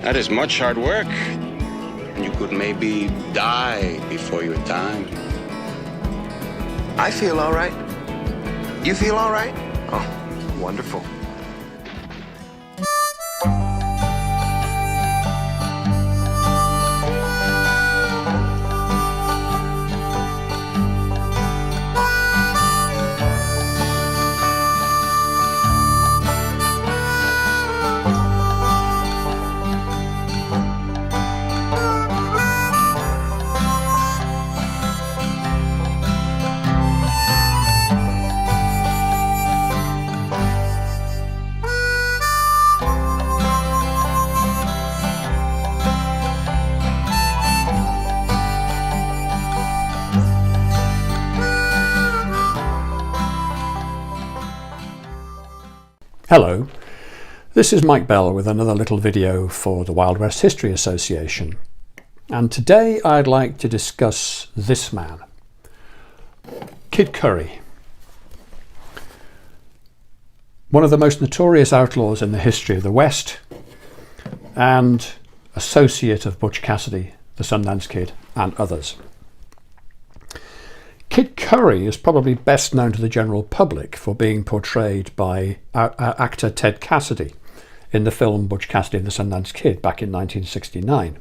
That is much hard work. And you could maybe die before your time. I feel all right. You feel all right? Oh, wonderful. Hello, this is Mike Bell with another little video for the Wild West History Association, and today I'd like to discuss this man, Kid Curry. One of the most notorious outlaws in the history of the West and associate of Butch Cassidy, the Sundance Kid and others. Kid Curry is probably best known to the general public for being portrayed by actor Ted Cassidy in the film Butch Cassidy and the Sundance Kid back in 1969.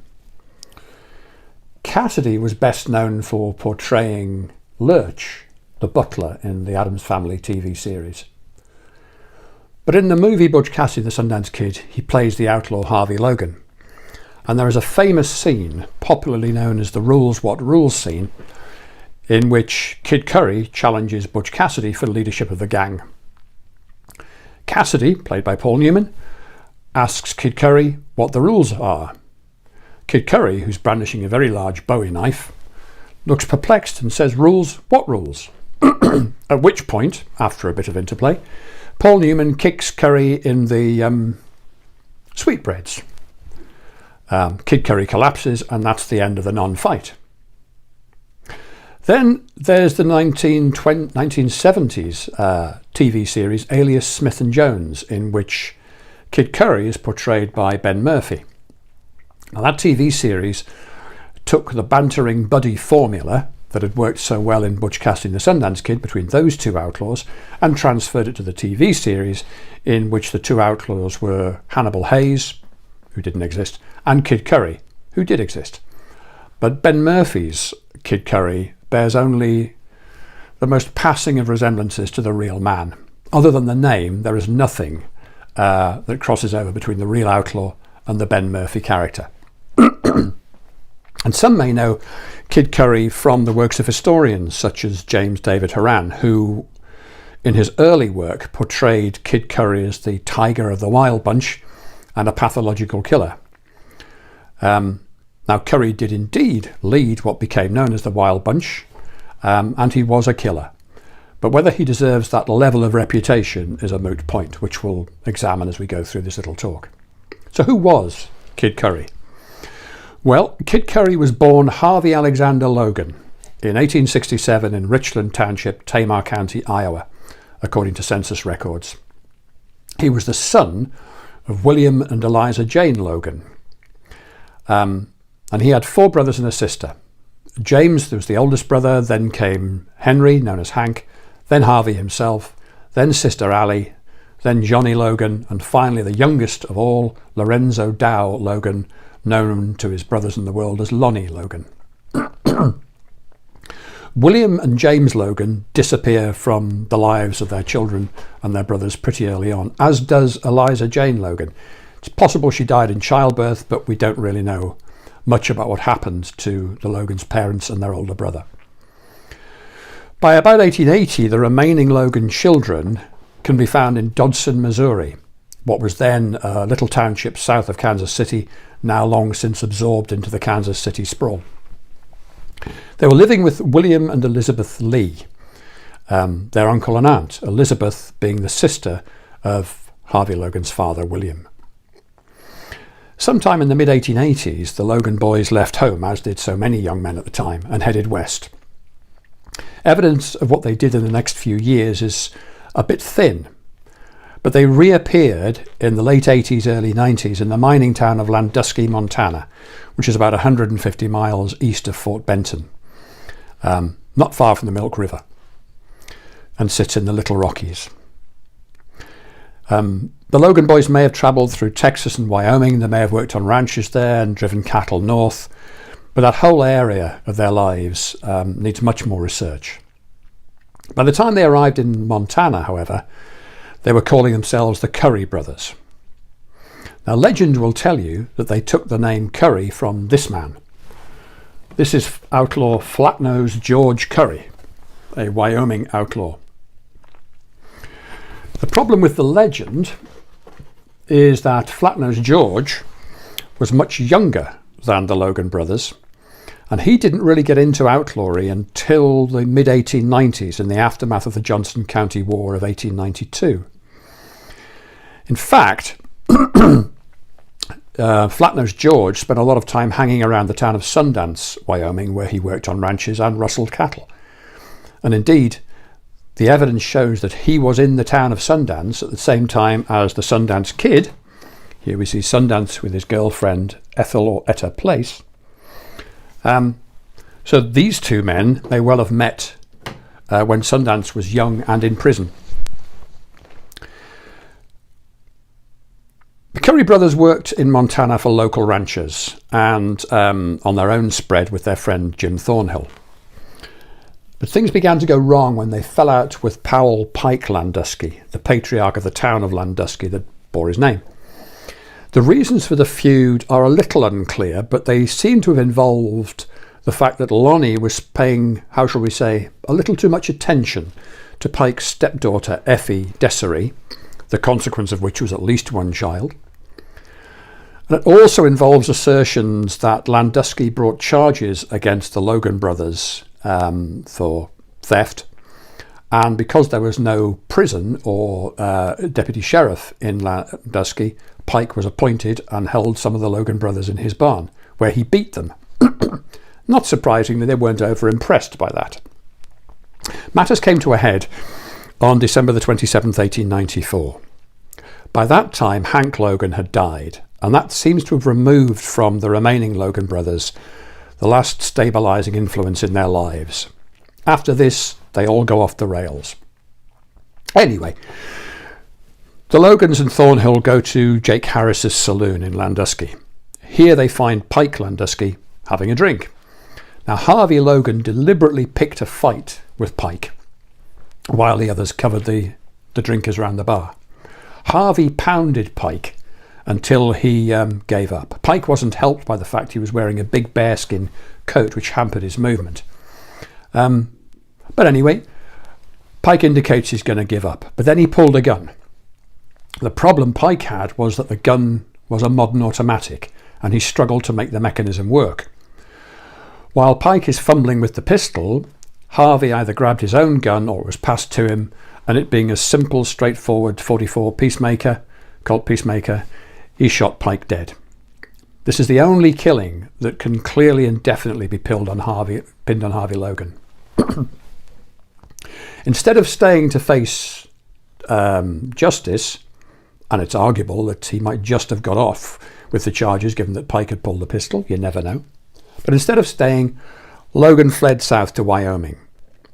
Cassidy was best known for portraying Lurch, the butler in the Addams Family TV series. But in the movie Butch Cassidy and the Sundance Kid, he plays the outlaw Harvey Logan. And there is a famous scene, popularly known as the Rules What Rules scene, in which Kid Curry challenges Butch Cassidy for the leadership of the gang. Cassidy, played by Paul Newman, asks Kid Curry what the rules are. Kid Curry, who's brandishing a very large Bowie knife, looks perplexed and says, "Rules? What rules?" At which point, after a bit of interplay, Paul Newman kicks Curry in the sweetbreads. Kid Curry collapses, and that's the end of the non-fight. Then there's the 1970s TV series Alias, Smith and Jones, in which Kid Curry is portrayed by Ben Murphy. Now, that TV series took the bantering buddy formula that had worked so well in Butch Cassidy and the Sundance Kid between those two outlaws and transferred it to the TV series, in which the two outlaws were Hannibal Hayes, who didn't exist, and Kid Curry, who did exist. But Ben Murphy's Kid Curry bears only the most passing of resemblances to the real man. Other than the name, there is nothing that crosses over between the real outlaw and the Ben Murphy character. And some may know Kid Curry from the works of historians such as James David Horan, who in his early work portrayed Kid Curry as the tiger of the Wild Bunch and a pathological killer. Now, Curry did indeed lead what became known as the Wild Bunch, and he was a killer. But whether he deserves that level of reputation is a moot point, which we'll examine as we go through this little talk. So who was Kid Curry? Well, Kid Curry was born Harvey Alexander Logan in 1867 in Richland Township, Tamar County, Iowa, according to census records. He was the son of William and Eliza Jane Logan. And he had four brothers and a sister. James was the oldest brother, then came Henry, known as Hank, then Harvey himself, then sister Allie, then Johnny Logan, and finally the youngest of all, Lorenzo Dow Logan, known to his brothers in the world as Lonnie Logan. William and James Logan disappear from the lives of their children and their brothers pretty early on, as does Eliza Jane Logan. It's possible she died in childbirth, but we don't really know much about what happened to the Logan's parents and their older brother. By about 1880, the remaining Logan children can be found in Dodson, Missouri, what was then a little township south of Kansas City, now long since absorbed into the Kansas City sprawl. They were living with William and Elizabeth Lee, their uncle and aunt, Elizabeth being the sister of Harvey Logan's father, William. Sometime in the mid-1880s, the Logan boys left home, as did so many young men at the time, and headed west. Evidence of what they did in the next few years is a bit thin, but they reappeared in the late 80s, early 90s in the mining town of Landusky, Montana, which is about 150 miles east of Fort Benton, not far from the Milk River, and sits in the Little Rockies. The Logan boys may have travelled through Texas and Wyoming. They may have worked on ranches there and driven cattle north, but that whole area of their lives needs much more research. By the time they arrived in Montana, however, they were calling themselves the Curry Brothers. Now, legend will tell you that they took the name Curry from this man. This is outlaw Flatnose George Curry, a Wyoming outlaw. The problem with the legend is that Flatnose George was much younger than the Logan brothers, and he didn't really get into outlawry until the mid-1890s in the aftermath of the Johnson County War of 1892. In fact, Flatnose George spent a lot of time hanging around the town of Sundance, Wyoming, where he worked on ranches and rustled cattle. And indeed, the evidence shows that he was in the town of Sundance at the same time as the Sundance Kid. Here we see Sundance with his girlfriend Ethel or Etta Place. So these two men may well have met when Sundance was young and in prison. The Curry brothers worked in Montana for local ranchers and on their own spread with their friend Jim Thornhill. But things began to go wrong when they fell out with Powell Pike Landusky, the patriarch of the town of Landusky that bore his name. The reasons for the feud are a little unclear, but they seem to have involved the fact that Lonnie was paying, how shall we say, a little too much attention to Pike's stepdaughter Effie Desiree, the consequence of which was at least one child. And it also involves assertions that Landusky brought charges against the Logan brothers for theft, and because there was no prison or deputy sheriff in Landusky, Pike was appointed and held some of the Logan brothers in his barn, where he beat them. Not surprisingly, they weren't over impressed by that. Matters came to a head on December the 27th, 1894. By that time, Hank Logan had died, and that seems to have removed from the remaining Logan brothers the last stabilising influence in their lives. After this, they all go off the rails. Anyway, the Logans and Thornhill go to Jake Harris's saloon in Landusky. Here they find Pike Landusky having a drink. Now, Harvey Logan deliberately picked a fight with Pike while the others covered the drinkers around the bar. Harvey pounded Pike until he gave up. Pike wasn't helped by the fact he was wearing a big bearskin coat which hampered his movement. But anyway, Pike indicates he's going to give up, but then he pulled a gun. The problem Pike had was that the gun was a modern automatic, and he struggled to make the mechanism work. While Pike is fumbling with the pistol, Harvey either grabbed his own gun or it was passed to him, and it being a simple, straightforward .44 Colt Peacemaker, he shot Pike dead. This is the only killing that can clearly and definitely be pinned on Harvey Logan. Instead of staying to face justice, and it's arguable that he might just have got off with the charges given that Pike had pulled the pistol, you never know. But instead of staying, Logan fled south to Wyoming,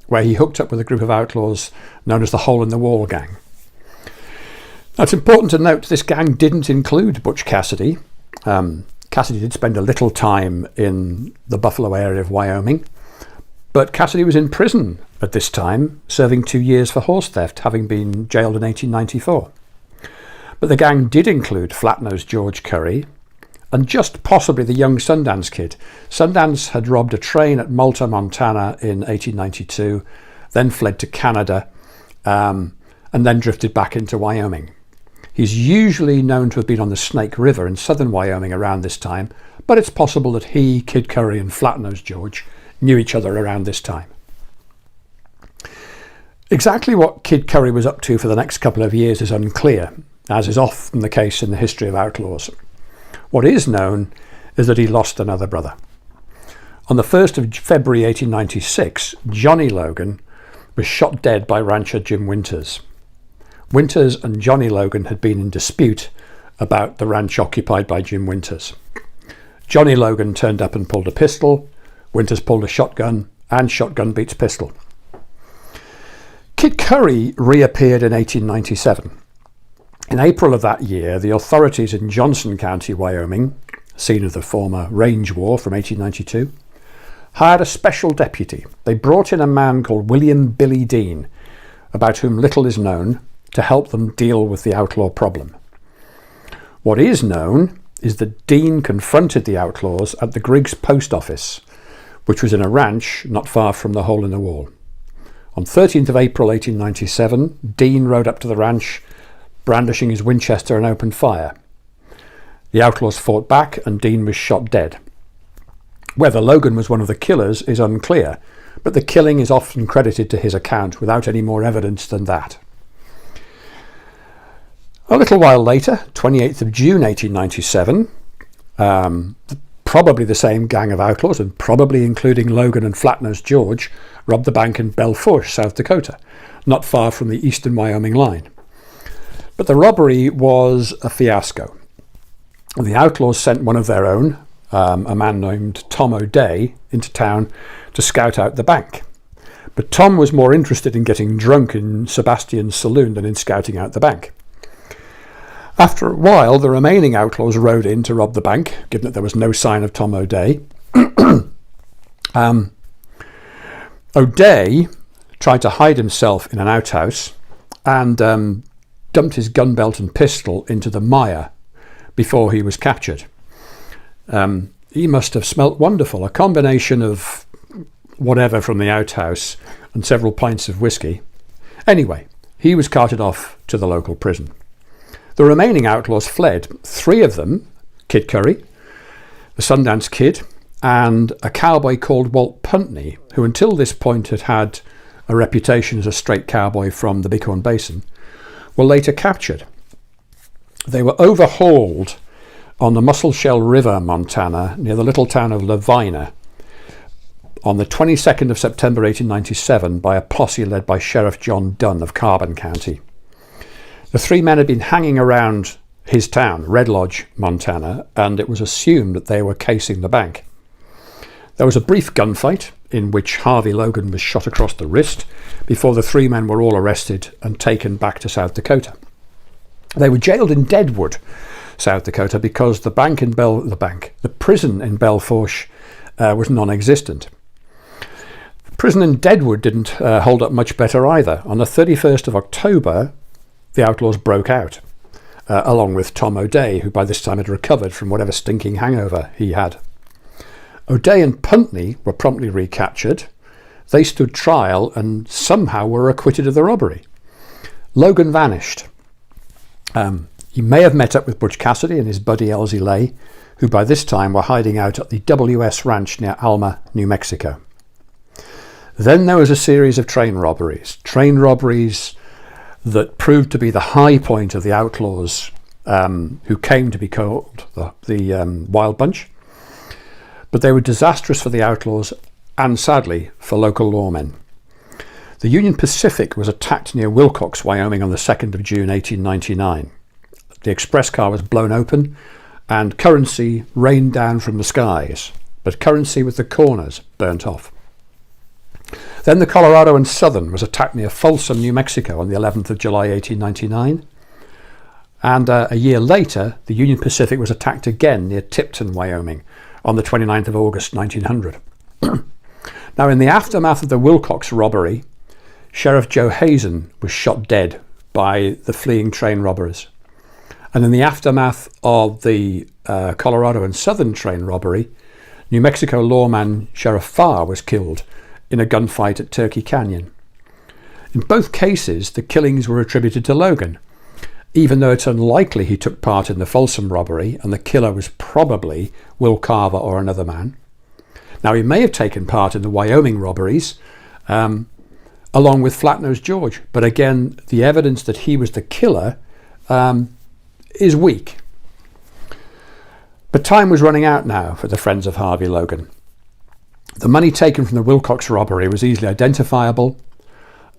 where he hooked up with a group of outlaws known as the Hole in the Wall Gang. Now, it's important to note this gang didn't include Butch Cassidy. Cassidy did spend a little time in the Buffalo area of Wyoming, but Cassidy was in prison at this time, serving 2 years for horse theft, having been jailed in 1894. But the gang did include Flatnose George Curry and just possibly the young Sundance Kid. Sundance had robbed a train at Malta, Montana in 1892, then fled to Canada, and then drifted back into Wyoming. He's usually known to have been on the Snake River in southern Wyoming around this time, but it's possible that he, Kid Curry and Flatnose George knew each other around this time. Exactly what Kid Curry was up to for the next couple of years is unclear, as is often the case in the history of outlaws. What is known is that he lost another brother. On the 1st of February 1896, Johnny Logan was shot dead by rancher Jim Winters. Winters and Johnny Logan had been in dispute about the ranch occupied by Jim Winters. Johnny Logan turned up and pulled a pistol. Winters pulled a shotgun, and shotgun beats pistol. Kid Curry reappeared in 1897. In April of that year, the authorities in Johnson County, Wyoming, scene of the former Range War from 1892, hired a special deputy. They brought in a man called William Billy Dean, about whom little is known, to help them deal with the outlaw problem. What is known is that Dean confronted the outlaws at the Griggs post office, which was in a ranch not far from the hole in the wall. On 13th of April 1897, Dean rode up to the ranch, brandishing his Winchester, and opened fire. The outlaws fought back and Dean was shot dead. Whether Logan was one of the killers is unclear, but the killing is often credited to his account without any more evidence than that. A little while later, 28th of June 1897, probably the same gang of outlaws, and probably including Logan and Flatnose George, robbed the bank in Belle Fourche, South Dakota, not far from the eastern Wyoming line. But the robbery was a fiasco. The outlaws sent one of their own, a man named Tom O'Day, into town to scout out the bank. But Tom was more interested in getting drunk in Sebastian's saloon than in scouting out the bank. After a while, the remaining outlaws rode in to rob the bank, given that there was no sign of Tom O'Day. O'Day tried to hide himself in an outhouse and dumped his gun belt and pistol into the mire before he was captured. He must have smelt wonderful, a combination of whatever from the outhouse and several pints of whiskey. Anyway, he was carted off to the local prison. The remaining outlaws fled. 3 of them, Kid Curry, the Sundance Kid, and a cowboy called Walt Puntney, who until this point had had a reputation as a straight cowboy from the Bighorn Basin, were later captured. They were overhauled on the Musselshell River, Montana, near the little town of Lavina, on the 22nd of September 1897 by a posse led by Sheriff John Dunn of Carbon County. The 3 men had been hanging around his town, Red Lodge, Montana, and it was assumed that they were casing the bank. There was a brief gunfight in which Harvey Logan was shot across the wrist before the 3 men were all arrested and taken back to South Dakota. They were jailed in Deadwood, South Dakota, because the prison in Belle Fourche was non-existent. The prison in Deadwood didn't hold up much better either. On the 31st of October, the outlaws broke out, along with Tom O'Day, who by this time had recovered from whatever stinking hangover he had. O'Day and Puntney were promptly recaptured. They stood trial and somehow were acquitted of the robbery. Logan vanished. He may have met up with Butch Cassidy and his buddy Elsie Lay, who by this time were hiding out at the WS Ranch near Alma, New Mexico. Then there was a series of train robberies that proved to be the high point of the outlaws, who came to be called the Wild Bunch. But they were disastrous for the outlaws and, sadly, for local lawmen. The Union Pacific was attacked near Wilcox, Wyoming on the 2nd of June 1899. The express car was blown open and currency rained down from the skies, but currency with the corners burnt off. Then the Colorado and Southern was attacked near Folsom, New Mexico on the 11th of July 1899. And a year later, the Union Pacific was attacked again near Tipton, Wyoming on the 29th of August 1900. Now, in the aftermath of the Wilcox robbery, Sheriff Joe Hazen was shot dead by the fleeing train robbers. And in the aftermath of the Colorado and Southern train robbery, New Mexico lawman Sheriff Farr was killed in a gunfight at Turkey Canyon. In both cases, the killings were attributed to Logan, even though it's unlikely he took part in the Folsom robbery and the killer was probably Will Carver or another man. Now, he may have taken part in the Wyoming robberies, along with Flatnose George, but again, the evidence that he was the killer is weak. But time was running out now for the friends of Harvey Logan. The money taken from the Wilcox robbery was easily identifiable,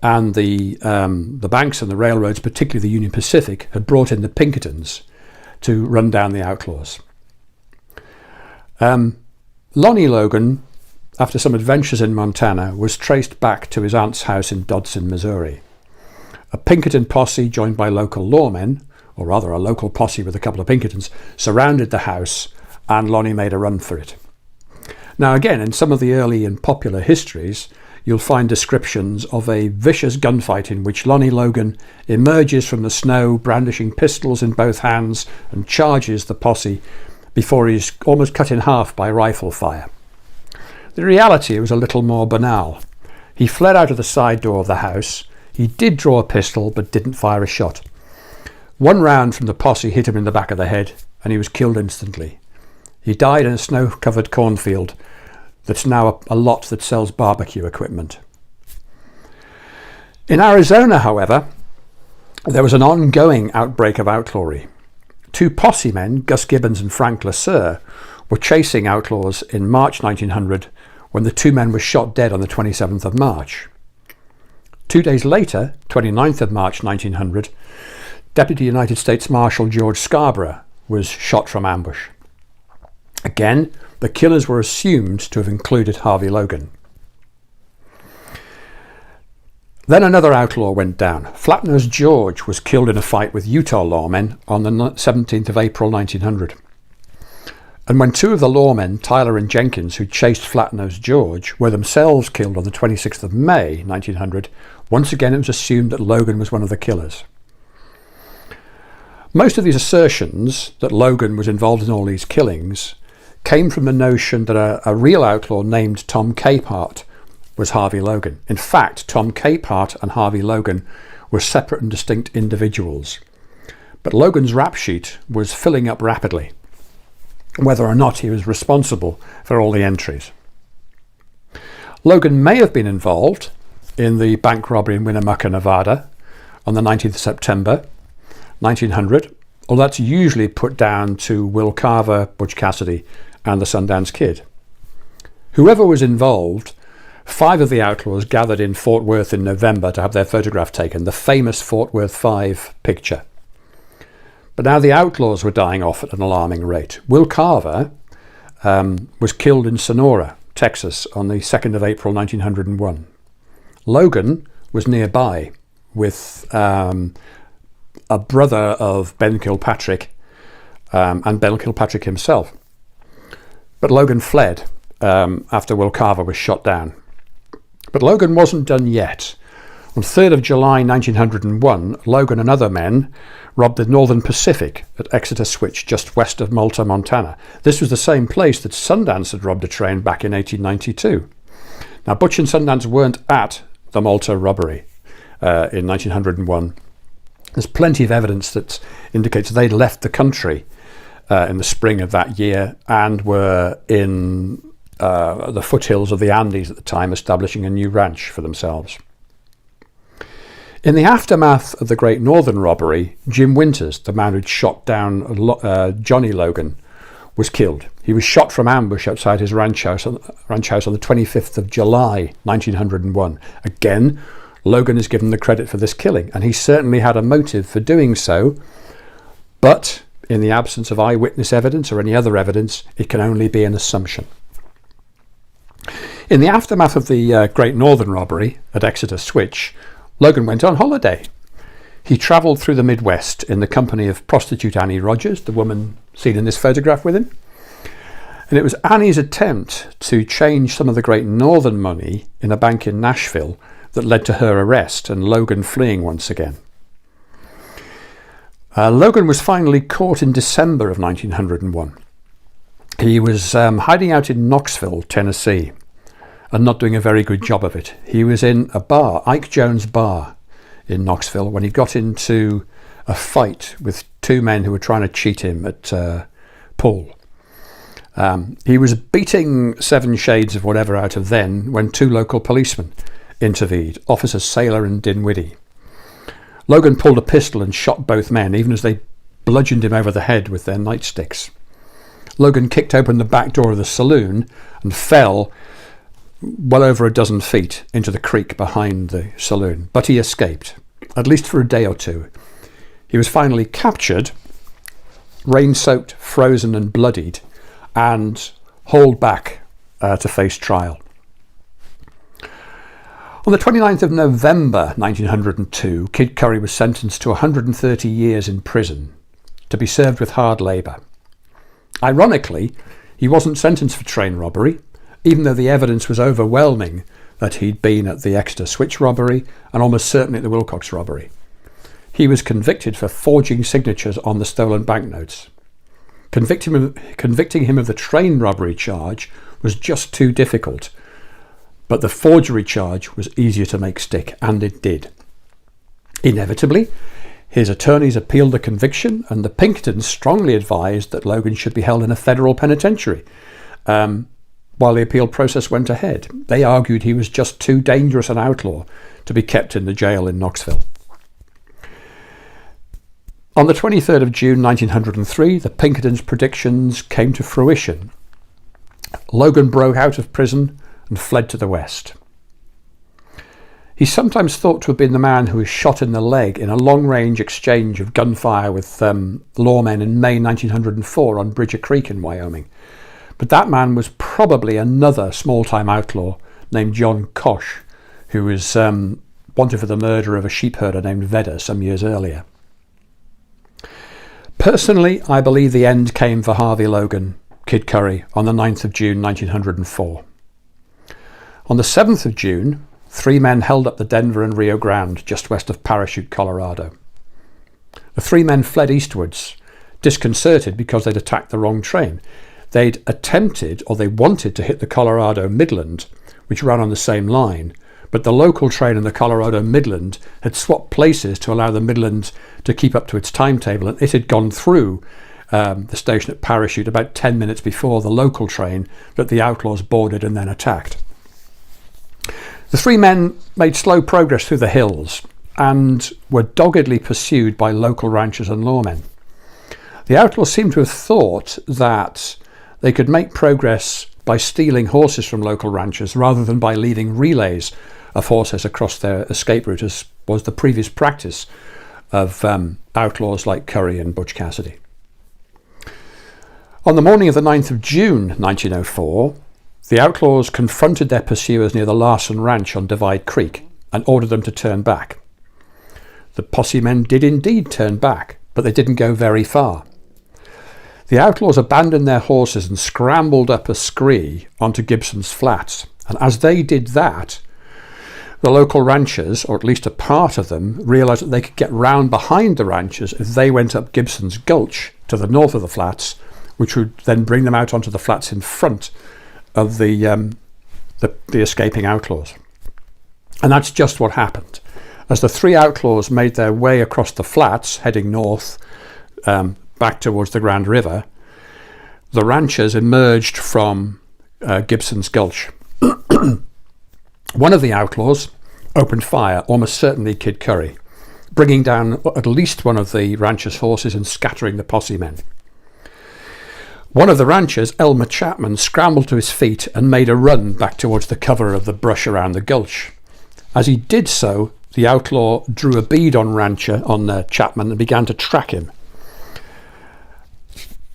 and the banks and the railroads, particularly the Union Pacific, had brought in the Pinkertons to run down the outlaws. Lonnie Logan, after some adventures in Montana, was traced back to his aunt's house in Dodson, Missouri. A Pinkerton posse joined by local lawmen, or rather a local posse with a couple of Pinkertons, surrounded the house, and Lonnie made a run for it. Now again, in some of the early and popular histories, you'll find descriptions of a vicious gunfight in which Lonnie Logan emerges from the snow brandishing pistols in both hands and charges the posse before he's almost cut in half by rifle fire. The reality was a little more banal. He fled out of the side door of the house. He did draw a pistol but didn't fire a shot. One round from the posse hit him in the back of the head and he was killed instantly. He died in a snow-covered cornfield that's now a lot that sells barbecue equipment. In Arizona, however, there was an ongoing outbreak of outlawry. Two posse men, Gus Gibbons and Frank LaSure, were chasing outlaws in March 1900 when the two men were shot dead on the 27th of March. 2 days later, 29th of March 1900, Deputy United States Marshal George Scarborough was shot from ambush. Again, the killers were assumed to have included Harvey Logan. Then another outlaw went down. Flatnose George was killed in a fight with Utah lawmen on the 17th of April 1900. And when two of the lawmen, Tyler and Jenkins, who chased Flatnose George, were themselves killed on the 26th of May 1900, once again it was assumed that Logan was one of the killers. Most of these assertions that Logan was involved in all these killings came from the notion that a real outlaw named Tom Capehart was Harvey Logan. In fact, Tom Capehart and Harvey Logan were separate and distinct individuals. But Logan's rap sheet was filling up rapidly, whether or not he was responsible for all the entries. Logan may have been involved in the bank robbery in Winnemucca, Nevada on the 19th of September 1900, or that's usually put down to Will Carver, Butch Cassidy, and the Sundance Kid. Whoever was involved, 5 of the outlaws gathered in Fort Worth in November to have their photograph taken, the famous Fort Worth 5 picture. But now the outlaws were dying off at an alarming rate. Will Carver was killed in Sonora, Texas, on the 2nd of April 1901. Logan was nearby with a brother of Ben Kilpatrick and Ben Kilpatrick himself. But Logan fled after Will Carver was shot down. But Logan wasn't done yet. On 3rd of July 1901, Logan and other men robbed the Northern Pacific at Exeter Switch, just west of Malta, Montana. This was the same place that Sundance had robbed a train back in 1892. Now, Butch and Sundance weren't at the Malta robbery in 1901. There's plenty of evidence that indicates they'd left the country in the spring of that year and were in the foothills of the Andes at the time, establishing a new ranch for themselves. In the aftermath of the Great Northern robbery, Jim Winters, the man who'd shot down Johnny Logan, was killed. He was shot from ambush outside his ranch house on the 25th of July 1901. Again, Logan is given the credit for this killing, and he certainly had a motive for doing so, but in the absence of eyewitness evidence or any other evidence, it can only be an assumption. In the aftermath of the Great Northern robbery at Exeter Switch, Logan went on holiday. He travelled through the Midwest in the company of prostitute Annie Rogers, the woman seen in this photograph with him. And it was Annie's attempt to change some of the Great Northern money in a bank in Nashville that led to her arrest and Logan fleeing once again. Logan was finally caught in December of 1901. He was hiding out in Knoxville, Tennessee, and not doing a very good job of it. He was in a bar, Ike Jones Bar in Knoxville, when he got into a fight with 2 men who were trying to cheat him at pool. He was beating 7 shades of whatever out of then when 2 local policemen intervened, Officers Saylor and Dinwiddie. Logan pulled a pistol and shot both men, even as they bludgeoned him over the head with their nightsticks. Logan kicked open the back door of the saloon and fell well over a dozen feet into the creek behind the saloon, but he escaped, at least for a day or two. He was finally captured, rain-soaked, frozen and bloodied, and hauled back to face trial. On the 29th of November 1902, Kid Curry was sentenced to 130 years in prison to be served with hard labour. Ironically, he wasn't sentenced for train robbery, even though the evidence was overwhelming that he'd been at the Exeter Switch robbery and almost certainly at the Wilcox robbery. He was convicted for forging signatures on the stolen banknotes. Convicting him of the train robbery charge was just too difficult, but the forgery charge was easier to make stick, and it did. Inevitably, his attorneys appealed the conviction, and the Pinkertons strongly advised that Logan should be held in a federal penitentiary. While the appeal process went ahead, they argued he was just too dangerous an outlaw to be kept in the jail in Knoxville. On the 23rd of June 1903, the Pinkertons' predictions came to fruition. Logan broke out of prison and fled to the west. He's sometimes thought to have been the man who was shot in the leg in a long-range exchange of gunfire with lawmen in May 1904 on Bridger Creek in Wyoming. But that man was probably another small-time outlaw named John Kosh, who was wanted for the murder of a sheep herder named Vedder some years earlier. Personally, I believe the end came for Harvey Logan, Kid Curry, on the 9th of June 1904. On the 7th of June, 3 men held up the Denver and Rio Grande, just west of Parachute, Colorado. The 3 men fled eastwards, disconcerted because they'd attacked the wrong train. They'd attempted, or they wanted to hit the Colorado Midland, which ran on the same line, but the local train in the Colorado Midland had swapped places to allow the Midland to keep up to its timetable, and it had gone through the station at Parachute about 10 minutes before the local train that the outlaws boarded and then attacked. The 3 men made slow progress through the hills and were doggedly pursued by local ranchers and lawmen. The outlaws seemed to have thought that they could make progress by stealing horses from local ranchers rather than by leaving relays of horses across their escape route, as was the previous practice of outlaws like Curry and Butch Cassidy. On the morning of the 9th of June 1904, the outlaws confronted their pursuers near the Larson Ranch on Divide Creek and ordered them to turn back. The posse men did indeed turn back, but they didn't go very far. The outlaws abandoned their horses and scrambled up a scree onto Gibson's Flats, and as they did that, the local ranchers, or at least a part of them, realised that they could get round behind the ranchers if they went up Gibson's Gulch to the north of the flats, which would then bring them out onto the flats in front of the escaping outlaws. And that's just what happened. As the 3 outlaws made their way across the flats, heading north, back towards the Grand River, the ranchers emerged from Gibson's Gulch. One of the outlaws opened fire, almost certainly Kid Curry, bringing down at least one of the ranchers' horses and scattering the posse men. One of the ranchers, Elmer Chapman, scrambled to his feet and made a run back towards the cover of the brush around the gulch. As he did so, the outlaw drew a bead on Chapman and began to track him.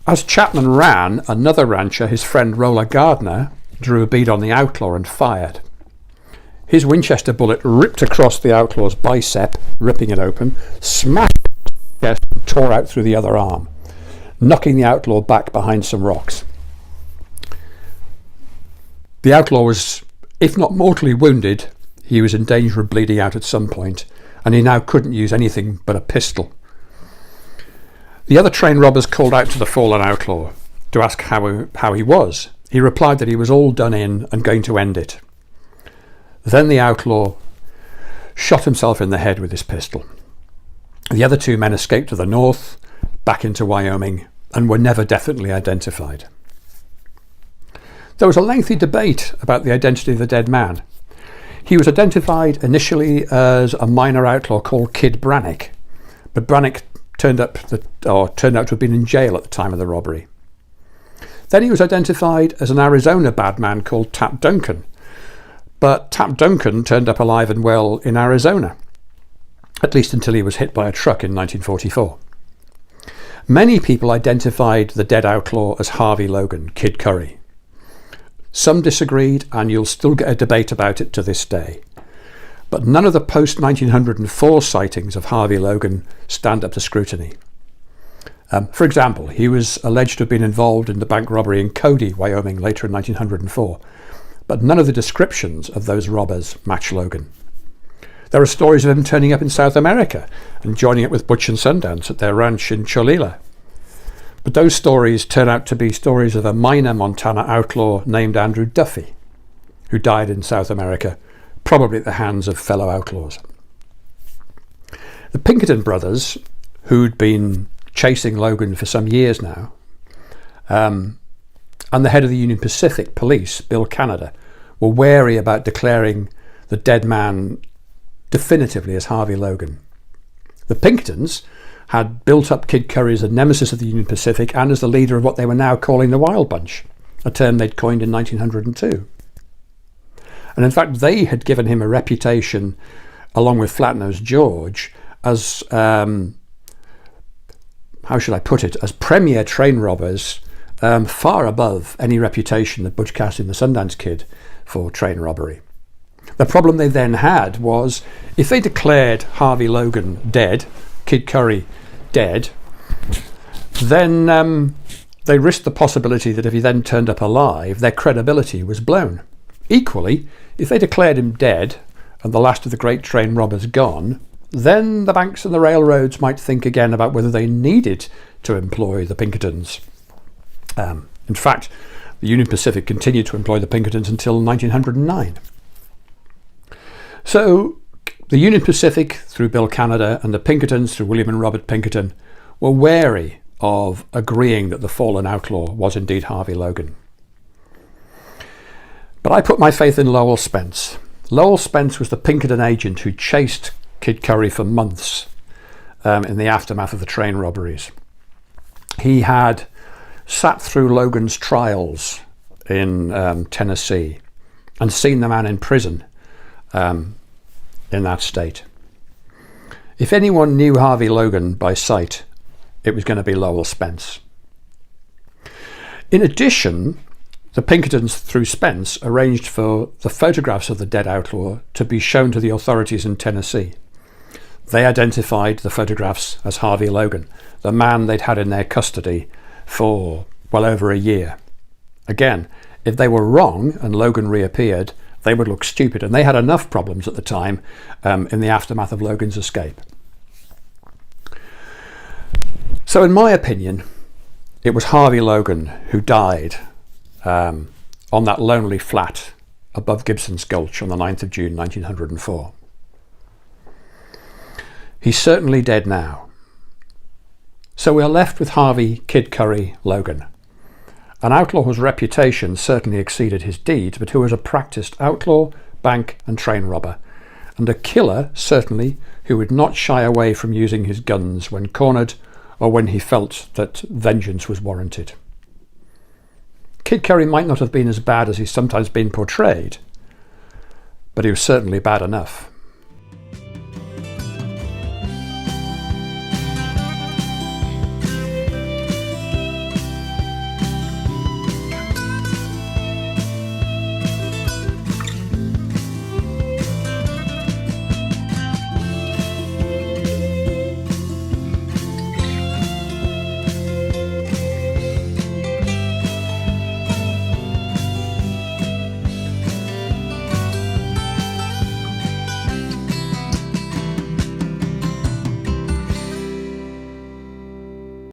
As Chapman ran, another rancher, his friend Roller Gardner, drew a bead on the outlaw and fired. His Winchester bullet ripped across the outlaw's bicep, ripping it open, smashed his chest and tore out through the other arm, knocking the outlaw back behind some rocks. The outlaw was, if not mortally wounded, he was in danger of bleeding out at some point, and he now couldn't use anything but a pistol. The other train robbers called out to the fallen outlaw to ask how he was. He replied that he was all done in and going to end it. Then the outlaw shot himself in the head with his pistol. The other 2 men escaped to the north, back into Wyoming, and were never definitely identified. There was a lengthy debate about the identity of the dead man. He was identified initially as a minor outlaw called Kid Brannick, but Brannick turned out to have been in jail at the time of the robbery. Then he was identified as an Arizona bad man called Tap Duncan, But Tap Duncan turned up alive and well in Arizona, at least until he was hit by a truck in 1944. Many people identified the dead outlaw as Harvey Logan, Kid Curry. Some disagreed, and you'll still get a debate about it to this day. But none of the post-1904 sightings of Harvey Logan stand up to scrutiny. For example, he was alleged to have been involved in the bank robbery in Cody, Wyoming, later in 1904. But none of the descriptions of those robbers match Logan. There are stories of him turning up in South America and joining up with Butch and Sundance at their ranch in Cholula. But those stories turn out to be stories of a minor Montana outlaw named Andrew Duffy, who died in South America, probably at the hands of fellow outlaws. The Pinkerton brothers, who'd been chasing Logan for some years now, and the head of the Union Pacific Police, Bill Canada, were wary about declaring the dead man definitively as Harvey Logan. The Pinkertons had built up Kid Curry as a nemesis of the Union Pacific and as the leader of what they were now calling the Wild Bunch, a term they'd coined in 1902. And in fact, they had given him a reputation, along with Flatnose George, as, how should I put it, as premier train robbers, far above any reputation of Butch Cassidy and the Sundance Kid for train robbery. The problem they then had was, if they declared Harvey Logan dead, Kid Curry dead, then they risked the possibility that if he then turned up alive, their credibility was blown. Equally, if they declared him dead and the last of the great train robbers gone, then the banks and the railroads might think again about whether they needed to employ the Pinkertons. In fact, the Union Pacific continued to employ the Pinkertons until 1909. So the Union Pacific, through Bill Canada, and the Pinkertons, through William and Robert Pinkerton, were wary of agreeing that the fallen outlaw was indeed Harvey Logan. But I put my faith in Lowell Spence. Lowell Spence was the Pinkerton agent who chased Kid Curry for months in the aftermath of the train robberies. He had sat through Logan's trials in Tennessee and seen the man in prison in that state. If anyone knew Harvey Logan by sight, it was going to be Lowell Spence. In addition, the Pinkertons, through Spence, arranged for the photographs of the dead outlaw to be shown to the authorities in Tennessee. They identified the photographs as Harvey Logan, the man they'd had in their custody for well over a year. Again, if they were wrong and Logan reappeared, they would look stupid, and they had enough problems at the time in the aftermath of Logan's escape. So in my opinion, it was Harvey Logan who died on that lonely flat above Gibson's Gulch on the 9th of June 1904. He's certainly dead now. So we are left with Harvey Kid Curry Logan, an outlaw whose reputation certainly exceeded his deeds, but who was a practiced outlaw, bank and train robber, and a killer, certainly, who would not shy away from using his guns when cornered or when he felt that vengeance was warranted. Kid Curry might not have been as bad as he's sometimes been portrayed, but he was certainly bad enough.